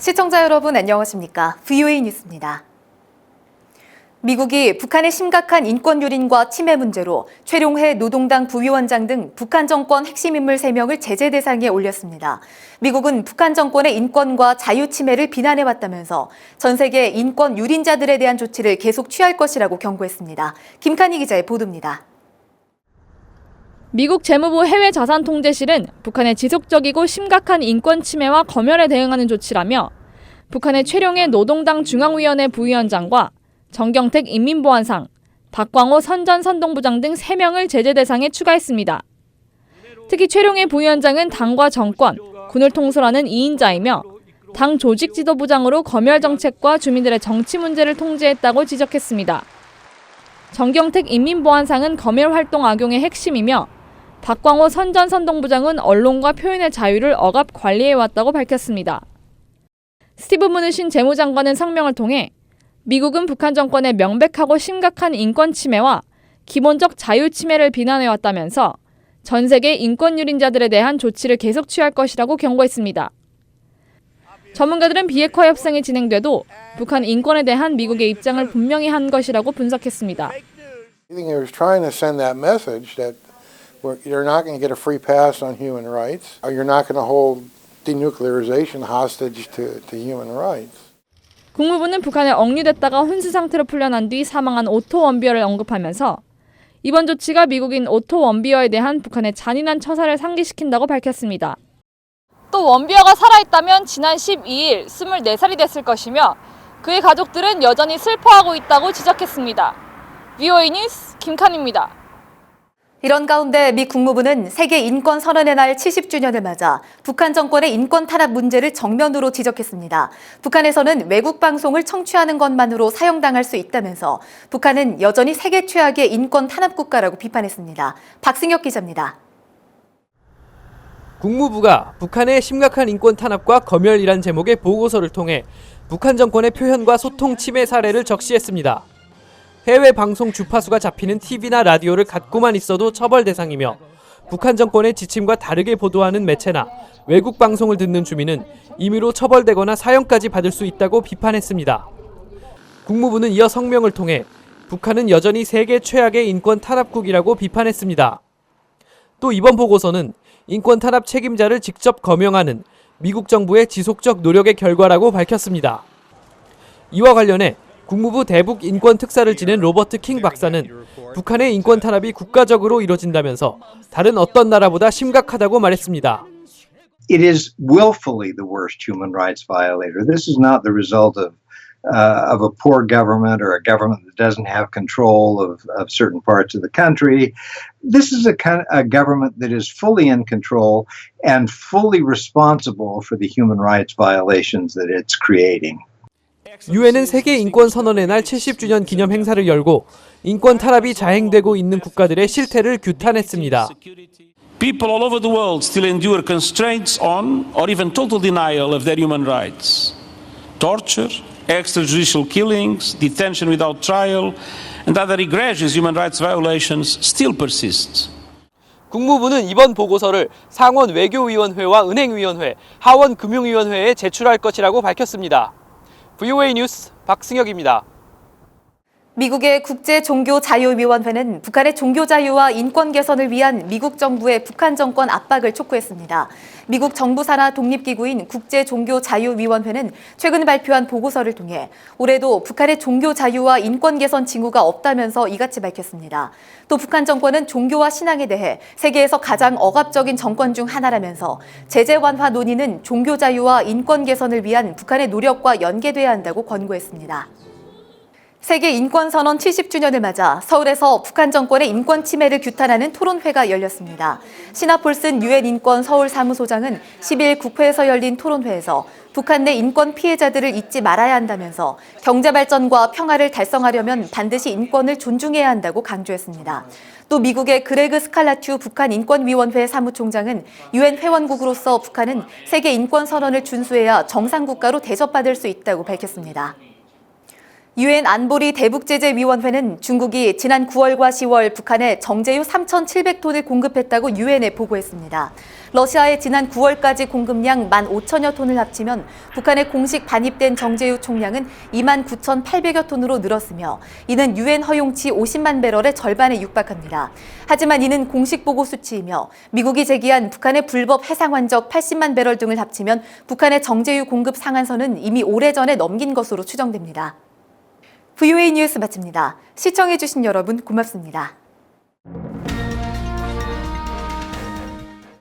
시청자 여러분 안녕하십니까? VOA 뉴스입니다. 미국이 북한의 심각한 인권 유린과 침해 문제로 최룡해 노동당 부위원장 등 북한 정권 핵심 인물 3명을 제재 대상에 올렸습니다. 미국은 북한 정권의 인권과 자유 침해를 비난해왔다면서 전 세계 인권 유린자들에 대한 조치를 계속 취할 것이라고 경고했습니다. 김칸희 기자의 보도입니다. 미국 재무부 해외자산통제실은 북한의 지속적이고 심각한 인권 침해와 검열에 대응하는 조치라며 북한의 최룡해 노동당 중앙위원회 부위원장과 정경택 인민보안상, 박광호 선전선동부장 등 3명을 제재 대상에 추가했습니다. 특히 최룡해 부위원장은 당과 정권, 군을 통솔하는 2인자이며 당 조직 지도부장으로 검열 정책과 주민들의 정치 문제를 통제했다고 지적했습니다. 정경택 인민보안상은 검열 활동 악용의 핵심이며 박광호 선전선동부장은 언론과 표현의 자유를 억압 관리해왔다고 밝혔습니다. 스티브 무누신 재무장관은 성명을 통해 미국은 북한 정권의 명백하고 심각한 인권 침해와 기본적 자유 침해를 비난해왔다면서 전 세계 인권 유린자들에 대한 조치를 계속 취할 것이라고 경고했습니다. 전문가들은 비핵화 협상이 진행돼도 북한 인권에 대한 미국의 입장을 분명히 한 것이라고 분석했습니다. You're not going to get a free pass on human rights, or you're not going to hold denuclearization hostage to human rights. 국무부는 북한에 억류됐다가 혼수 상태로 풀려난 뒤 사망한 오토 원비어를 언급하면서 이번 조치가 미국인 오토 원비어에 대한 북한의 잔인한 처사를 상기시킨다고 밝혔습니다. 또 원비어가 살아있다면 지난 12일 24살이 됐을 것이며 그의 가족들은 여전히 슬퍼하고 있다고 지적했습니다. VOA 뉴스 김칸입니다. 이런 가운데 미 국무부는 세계 인권 선언의 날 70주년을 맞아 북한 정권의 인권 탄압 문제를 정면으로 지적했습니다. 북한에서는 외국 방송을 청취하는 것만으로 사형당할 수 있다면서 북한은 여전히 세계 최악의 인권 탄압 국가라고 비판했습니다. 박승혁 기자입니다. 국무부가 북한의 심각한 인권 탄압과 검열이란 제목의 보고서를 통해 북한 정권의 표현과 소통 침해 사례를 적시했습니다. 해외 방송 주파수가 잡히는 TV나 라디오를 갖고만 있어도 처벌 대상이며 북한 정권의 지침과 다르게 보도하는 매체나 외국 방송을 듣는 주민은 임의로 처벌되거나 사형까지 받을 수 있다고 비판했습니다. 국무부는 이어 성명을 통해 북한은 여전히 세계 최악의 인권 탄압국이라고 비판했습니다. 또 이번 보고서는 인권 탄압 책임자를 직접 거명하는 미국 정부의 지속적 노력의 결과라고 밝혔습니다. 이와 관련해 국무부 대북 인권 특사를 지낸 로버트 킹 박사는 북한의 인권 탄압이 국가적으로 이뤄진다면서 다른 어떤 나라보다 심각하다고 말했습니다. It is willfully the worst human rights violator. This is not the result of a poor government or a government that doesn't have control of certain parts of the country. This is a government that is fully in control and fully responsible for the human rights violations that it's creating. 유엔은 세계 인권 선언의 날 70주년 기념 행사를 열고 인권 탄압이 자행되고 있는 국가들의 실태를 규탄했습니다. People all over the world still endure constraints on or even total denial of their human rights. Torture, extrajudicial killings, detention without trial, and other egregious human rights violations still persist. 국무부는 이번 보고서를 상원 외교위원회와 은행위원회, 하원 금융위원회에 제출할 것이라고 밝혔습니다. VOA 뉴스 박승혁입니다. 미국의 국제종교자유위원회는 북한의 종교자유와 인권 개선을 위한 미국 정부의 북한 정권 압박을 촉구했습니다. 미국 정부 산하 독립기구인 국제종교자유위원회는 최근 발표한 보고서를 통해 올해도 북한의 종교자유와 인권 개선 징후가 없다면서 이같이 밝혔습니다. 또 북한 정권은 종교와 신앙에 대해 세계에서 가장 억압적인 정권 중 하나라면서 제재 완화 논의는 종교자유와 인권 개선을 위한 북한의 노력과 연계돼야 한다고 권고했습니다. 세계 인권선언 70주년을 맞아 서울에서 북한 정권의 인권 침해를 규탄하는 토론회가 열렸습니다. 시나폴슨 유엔 인권 서울 사무소장은 10일 국회에서 열린 토론회에서 북한 내 인권 피해자들을 잊지 말아야 한다면서 경제 발전과 평화를 달성하려면 반드시 인권을 존중해야 한다고 강조했습니다. 또 미국의 그레그 스칼라튜 북한인권위원회 사무총장은 유엔 회원국으로서 북한은 세계 인권선언을 준수해야 정상국가로 대접받을 수 있다고 밝혔습니다. 유엔 안보리 대북제재위원회는 중국이 지난 9월과 10월 북한에 정제유 3,700톤을 공급했다고 유엔에 보고했습니다. 러시아의 지난 9월까지 공급량 15,000여 톤을 합치면 북한에 공식 반입된 정제유 총량은 29,800여 톤으로 늘었으며 이는 유엔 허용치 50만 배럴의 절반에 육박합니다. 하지만 이는 공식 보고 수치이며 미국이 제기한 북한의 불법 해상 환적 80만 배럴 등을 합치면 북한의 정제유 공급 상한선은 이미 오래전에 넘긴 것으로 추정됩니다. VOA 뉴스 마칩니다. 시청해주신 여러분 고맙습니다.